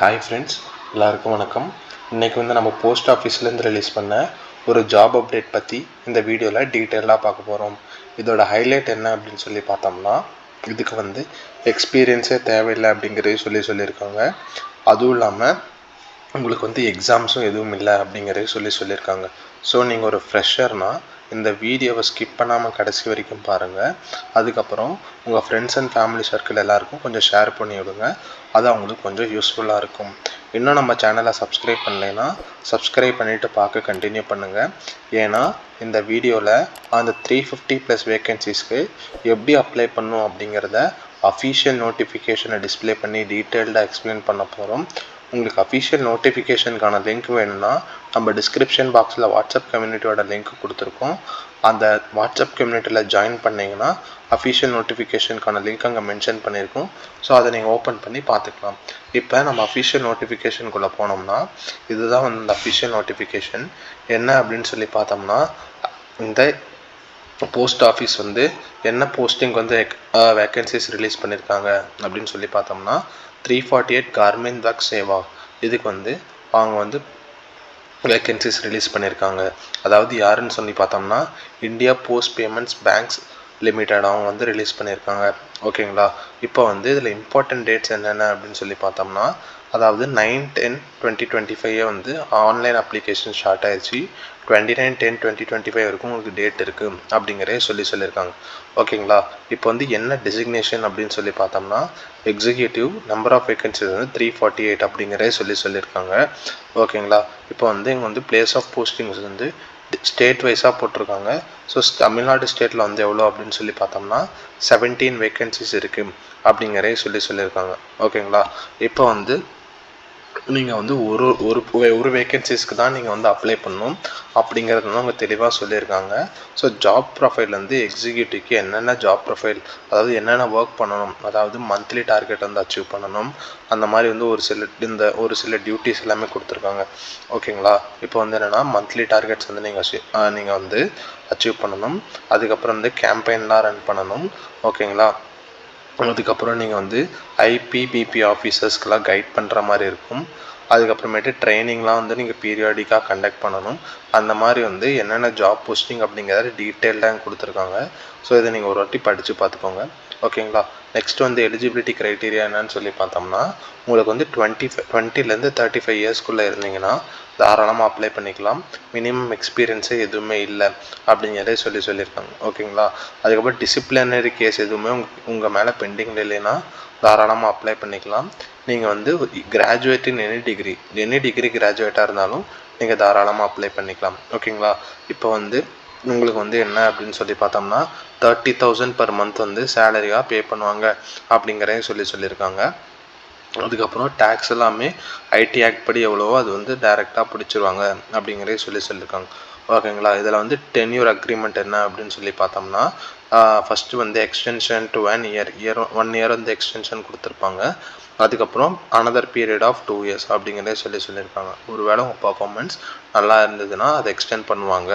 Hi friends, எல்லாருக்கும் வணக்கம். இன்றைக்கி நம்ம போஸ்ட் ஆஃபீஸ்லேருந்து ரிலீஸ் பண்ண ஒரு ஜாப் அப்டேட் பற்றி இந்த வீடியோவில் டீட்டெயிலாக பார்க்க போகிறோம். இதோட ஹைலைட் என்ன அப்படின்னு சொல்லி பார்த்தோம்னா, இதுக்கு எக்ஸ்பீரியன்ஸே தேவையில்லை அப்படிங்கிறதையும் சொல்லியிருக்காங்க. அதுவும் இல்லாமல் உங்களுக்கு எக்ஸாம்ஸும் எதுவும் இல்லை அப்படிங்கிறதையும் சொல்லியிருக்காங்க. ஸோ நீங்கள் ஒரு ஃப்ரெஷர்னால் இந்த வீடியோவை ஸ்கிப் பண்ணாமல் கடைசி வரைக்கும் பாருங்கள். அதுக்கப்புறம் உங்கள் ஃப்ரெண்ட்ஸ் அண்ட் ஃபேமிலி சர்க்கிள் எல்லாருக்கும் கொஞ்சம் ஷேர் பண்ணி விடுங்க. அது அவங்களுக்கு கொஞ்சம் யூஸ்ஃபுல்லாக இருக்கும். இன்னும் நம்ம சேனலை சப்ஸ்கிரைப் பண்ணலைன்னா சப்ஸ்கிரைப் பண்ணிவிட்டு பார்க்க கண்டினியூ பண்ணுங்கள். ஏன்னா இந்த வீடியோவில் அந்த 350+ வேக்கன்சிஸ்க்கு எப்படி அப்ளை பண்ணணும் அப்படிங்கிறத அஃபீஷியல் நோட்டிஃபிகேஷனை டிஸ்பிளே பண்ணி டீட்டெயில்டாக எக்ஸ்பிளைன் பண்ண போகிறோம். உங்களுக்கு அஃபிஷியல் நோட்டிஃபிகேஷனுக்கான லிங்க் வேணும்னா நம்ம டிஸ்கிரிப்ஷன் பாக்ஸில் வாட்ஸ்அப் கம்யூனிட்டியோட லிங்க் கொடுத்துருக்கோம். அந்த வாட்ஸ்அப் கம்யூனிட்டியில் ஜாயின் பண்ணிங்கன்னா அஃபிஷியல் நோட்டிஃபிகேஷனுக்கான லிங்க் அங்கே மென்ஷன் பண்ணியிருக்கோம். ஸோ அதை நீங்கள் ஓப்பன் பண்ணி பார்த்துக்கலாம். இப்போ நம்ம அஃபிஷியல் நோட்டிஃபிகேஷனுக்குள்ளே போனோம்னா இதுதான் இந்த அஃபிஷியல் நோட்டிஃபிகேஷன். என்ன அப்படின்னு சொல்லி பார்த்தோம்னா, இந்த போஸ்ட் ஆஃபீஸ் என்ன போஸ்டிங் வேக்கன்சிஸ் ரிலீஸ் பண்ணியிருக்காங்க அப்படின்னு சொல்லி பார்த்தோம்னா, 348 கார்மெண்ட் ஒர்க் சேவா இதுக்கு அவங்க வேக்கன்சிஸ் ரிலீஸ் பண்ணியிருக்காங்க. அதாவது யாருன்னு சொல்லி பார்த்தோம்னா, India post payments banks limited அவங்க ரிலீஸ் பண்ணியிருக்காங்க. ஓகேங்களா. இப்போ இதில் இம்பார்ட்டன்ட் டேட்ஸ் என்னென்ன அப்படின்னு சொல்லி பார்த்தோம்னா, அதாவது 9/10/2025 ஆன்லைன் அப்ளிகேஷன் ஸ்டார்ட் ஆயிடுச்சு. 29/10/2025 வரைக்கும் உங்களுக்கு டேட் இருக்குது அப்படிங்கிறே சொல்லியிருக்காங்க. ஓகேங்களா. இப்போ என்ன டெசிக்னேஷன் அப்படின்னு சொல்லி பார்த்தோம்னா, எக்ஸிக்யூட்டிவ் நம்பர் ஆஃப் வேக்கன்சிஸ் 348 அப்படிங்கிறே சொல்லியிருக்காங்க. ஓகேங்களா. இப்போ இங்கே பிளேஸ் ஆஃப் போஸ்டிங்ஸ் ஸ்டேட் வைஸாக போட்டிருக்காங்க. ஸோ தமிழ்நாடு ஸ்டேட்டில் எவ்வளோ அப்படின்னு சொல்லி பார்த்தோம்னா 17 வேக்கன்சிஸ் இருக்குது அப்படிங்கிறே சொல்லியிருக்காங்க. ஓகேங்களா. இப்போ நீங்கள் ஒரு வேக்கன்சிஸ்க்கு தான் நீங்கள் அப்ளை பண்ணணும் அப்படிங்கிறது அவங்க தெளிவாக சொல்லியிருக்காங்க. ஸோ ஜாப் ப்ரொஃபைல் எக்ஸிக்யூட்டிவ்க்கு என்னென்ன ஜாப் ப்ரொஃபைல், அதாவது என்னென்ன ஒர்க் பண்ணணும், அதாவது மந்த்லி டார்கெட் அச்சீவ் பண்ணணும், அந்த மாதிரி ஒரு சில டியூட்டிஸ் எல்லாமே கொடுத்துருக்காங்க. ஓகேங்களா. இப்போ என்னென்னா மந்த்லி டார்கெட்ஸ் நீங்கள் அச்சீவ் பண்ணணும். அதுக்கப்புறம் கேம்பெயின்லாம் ரன் பண்ணணும். ஓகேங்களா. அதுக்கப்புறம் நீங்கள் ஐபிபிபி ஆஃபீஸர்ஸ்க்கெலாம் கைட் பண்ணுற மாதிரி இருக்கும். அதுக்கப்புறமேட்டு ட்ரைனிங்லாம் நீங்கள் பீரியாடிக்காக கண்டக்ட் பண்ணணும். அந்த மாதிரி என்னென்ன ஜாப் போஸ்டிங் அப்படிங்கிறத டீட்டெயில்டாக கொடுத்துருக்காங்க. ஸோ இதை நீங்கள் ஒரு வாட்டி படித்து பார்த்துக்கோங்க. ஓகேங்களா. நெக்ஸ்ட் எலிஜிபிலிட்டி க்ரைட்டீரியா என்னன்னு சொல்லி பார்த்தோம்னா, உங்களுக்கு 20லேருந்து 35 இயர்ஸ்க்குள்ளே இருந்தீங்கன்னா தாராளமாக அப்ளை பண்ணிக்கலாம். மினிமம் எக்ஸ்பீரியன்ஸே எதுவுமே இல்லை அப்படிங்கிறதே சொல்லியிருக்காங்க. ஓகேங்களா. அதுக்கப்புறம் டிசிப்ளினரி கேஸ் எதுவுமே உங்கள் மேலே பெண்டிங்கில் இல்லைன்னா தாராளமாக அப்ளை பண்ணிக்கலாம். நீங்கள் கிராஜுவேட் இன் எனி டிகிரி கிராஜுவேட்டாக இருந்தாலும் நீங்கள் தாராளமாக அப்ளை பண்ணிக்கலாம். ஓகேங்களா. இப்போ உங்களுக்கு என்ன அப்படின்னு சொல்லி பார்த்தோம்னா 30,000 per month சேலரியாக பே பண்ணுவாங்க அப்படிங்கிறதையும் சொல்லியிருக்காங்க. அதுக்கப்புறம் டேக்ஸ் எல்லாமே ஐடி ஆக்ட் படி எவ்வளவோ அது டைரெக்டாக பிடிச்சிருவாங்க அப்படிங்கிறதே சொல்லியிருக்காங்க. ஓகேங்களா. இதில் டென்யூர் அக்ரிமெண்ட் என்ன அப்படின்னு சொல்லி பார்த்தோம்னா, first extension to 1 year extension கொடுத்துருப்பாங்க. அதுக்கப்புறம் அனதர் பீரியட் ஆஃப் 2 years அப்படிங்கிறதே சொல்லியிருக்காங்க. ஒருவேளை உங்கள் பர்ஃபார்மன்ஸ் நல்லா இருந்ததுன்னா அதை எக்ஸ்டெண்ட் பண்ணுவாங்க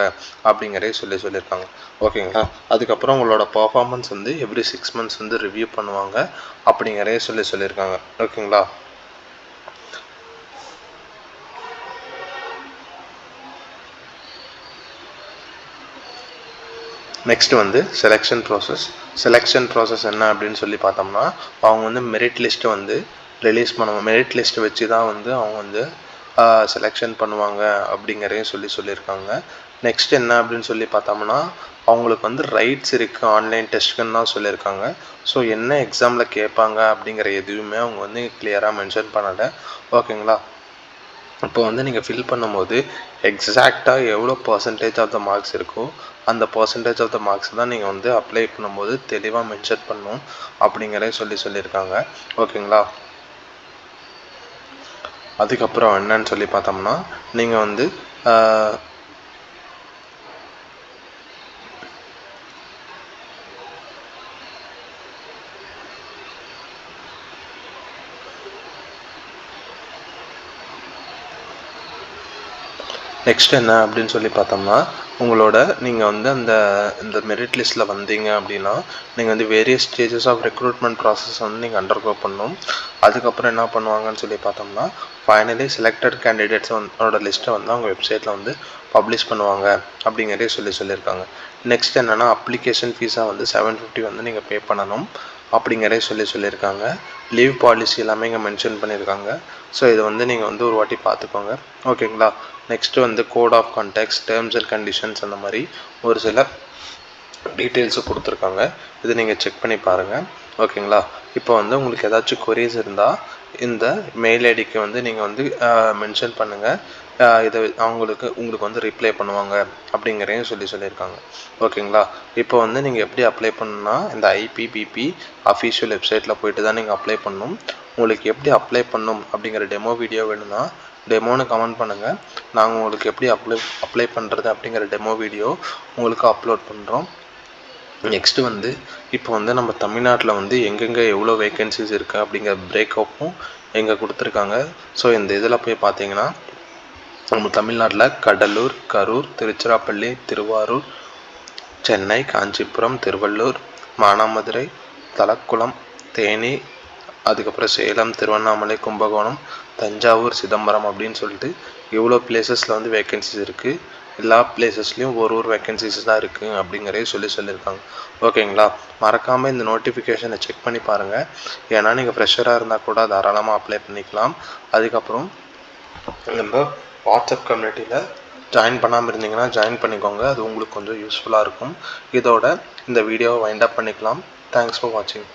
அப்படிங்கிறதே சொல்லியிருக்காங்க. ஓகேங்களா. அதுக்கப்புறம் உங்களோட பர்ஃபார்மன்ஸ் எவ்ரி 6 months ரிவ்யூ பண்ணுவாங்க அப்படிங்கிறதே சொல்லியிருக்காங்க. ஓகேங்களா. நெக்ஸ்ட் செலெக்ஷன் ப்ராசஸ் என்ன அப்படின்னு சொல்லி பார்த்தோம்னா, அவங்க மெரிட் லிஸ்ட்டை ரிலீஸ் பண்ணுவாங்க. மெரிட் லிஸ்ட்டை வச்சு தான் அவங்க செலெக்ஷன் பண்ணுவாங்க அப்படிங்கிறதையும் சொல்லியிருக்காங்க. நெக்ஸ்ட் என்ன அப்படின்னு சொல்லி பார்த்தோம்னா, அவங்களுக்கு ரைட்ஸ் இருக்குது ஆன்லைன் டெஸ்ட்டுன்னு தான் சொல்லியிருக்காங்க. ஸோ என்ன எக்ஸாமில் கேட்பாங்க அப்படிங்கிற எதுவுமே அவங்க கிளியராக மென்ஷன் பண்ணலை. ஓகேங்களா. இப்போ நீங்கள் ஃபில் பண்ணும்போது எக்ஸாக்டாக எவ்வளோ பர்சன்டேஜ் ஆஃப் த மார்க்ஸ் இருக்கோ அந்த பர்சன்டேஜ் ஆஃப் த மார்க்ஸ் தான் நீங்கள் அப்ளை பண்ணும்போது தெளிவாக மென்ஷன் பண்ணணும் அப்படிங்கிறத சொல்லியிருக்காங்க. ஓகேங்களா. அதுக்கப்புறம் என்னன்னு சொல்லி பார்த்தோம்னா, நீங்கள் நெக்ஸ்ட் என்ன அப்படின்னு சொல்லி பார்த்தோம்னா, உங்களோட நீங்கள் வந்து இந்த மெரிட் லிஸ்ட்டில் வந்தீங்க அப்படின்னா நீங்கள் வந்து various stages of recruitment process வந்து நீங்கள் அண்டர்கோ பண்ணணும். அதுக்கப்புறம் என்ன பண்ணுவாங்கன்னு சொல்லி பார்த்தோம்னா ஃபைனலி செலக்டட் கேண்டிடேட்ஸ் ஓட லிஸ்ட்டை வந்து அவங்க வெப்சைட்டில் வந்து பப்ளிஷ் பண்ணுவாங்க அப்படிங்கிறதே சொல்லியிருக்காங்க. நெக்ஸ்ட் என்னென்னா அப்ளிகேஷன் ஃபீஸாக வந்து 750 வந்து நீங்கள் பே பண்ணணும் அப்படிங்கிறதே சொல்லியிருக்காங்க. லீவ் பாலிசி எல்லாமே இங்கே மென்ஷன் பண்ணியிருக்காங்க. ஸோ இதை வந்து நீங்கள் வந்து ஒரு வாட்டி பார்த்துக்கோங்க. ஓகேங்களா. நெக்ஸ்ட்டு வந்து code of contacts, terms and conditions அந்த மாதிரி ஒரு சில டீட்டெயில்ஸு கொடுத்துருக்காங்க. இதை நீங்கள் செக் பண்ணி பாருங்கள். ஓகேங்களா. இப்போ வந்து உங்களுக்கு ஏதாச்சும் கொரீஸ் இருந்தால் இந்த மெயில் ஐடிக்கு வந்து நீங்கள் வந்து மென்ஷன் பண்ணுங்கள். இதை உங்களுக்கு வந்து ரிப்ளை பண்ணுவாங்க அப்படிங்கிறதையும் சொல்லியிருக்காங்க. ஓகேங்களா. இப்போ வந்து நீங்கள் எப்படி அப்ளை பண்ணணும்னா இந்த ஐபிபிபி அஃபீஷியல் வெப்சைட்டில் போய்ட்டு தான் நீங்கள் அப்ளை பண்ணணும். உங்களுக்கு எப்படி அப்ளை பண்ணணும் அப்படிங்கிற டெமோ வீடியோ வேணும்னா டெமோன்னு கமெண்ட் பண்ணுங்கள். நாங்கள் உங்களுக்கு எப்படி அப்ளை பண்ணுறது அப்படிங்கிற டெமோ வீடியோ உங்களுக்கு அப்லோட் பண்ணுறோம். நெக்ஸ்ட்டு வந்து இப்போ வந்து நம்ம தமிழ்நாட்டில் வந்து எங்கெங்கே எவ்வளோ வேக்கன்சிஸ் இருக்குது அப்படிங்கிற பிரேக்கப்பும் எங்கே கொடுத்துருக்காங்க. ஸோ இந்த இதில் போய் பார்த்தீங்கன்னா நம்ம தமிழ்நாட்டில் கடலூர், கரூர், திருச்சிராப்பள்ளி, திருவாரூர், சென்னை, காஞ்சிபுரம், திருவள்ளூர், மானாமதுரை, தலக்குளம், தேனி, அதுக்கப்புறம் சேலம், திருவண்ணாமலை, கும்பகோணம், தஞ்சாவூர், சிதம்பரம் அப்படின்னு சொல்லிட்டு இவ்வளோ பிளேசஸில் வந்து வேக்கன்சிஸ் இருக்குது. எல்லா பிளேசஸ்லேயும் ஒரு வேக்கன்சிஸ் தான் இருக்குது அப்படிங்கிறதே சொல்லியிருக்காங்க. ஓகேங்களா. மறக்காமல் இந்த நோட்டிஃபிகேஷனை செக் பண்ணி பாருங்கள். ஏன்னா நீங்கள் ஃப்ரெஷராக இருந்தால் கூட தாராளமாக அப்ளை பண்ணிக்கலாம். அதுக்கப்புறம் நம்ம வாட்ஸ்அப் கம்யூனிட்டியில் ஜாயின் பண்ணாமல் இருந்தீங்கன்னா ஜாயின் பண்ணிக்கோங்க. அது உங்களுக்கு கொஞ்சம் யூஸ்ஃபுல்லாக இருக்கும். இதோட இந்த வீடியோவை வைண்ட் அப் பண்ணிக்கலாம். தேங்க்ஸ் ஃபார் வாட்சிங்.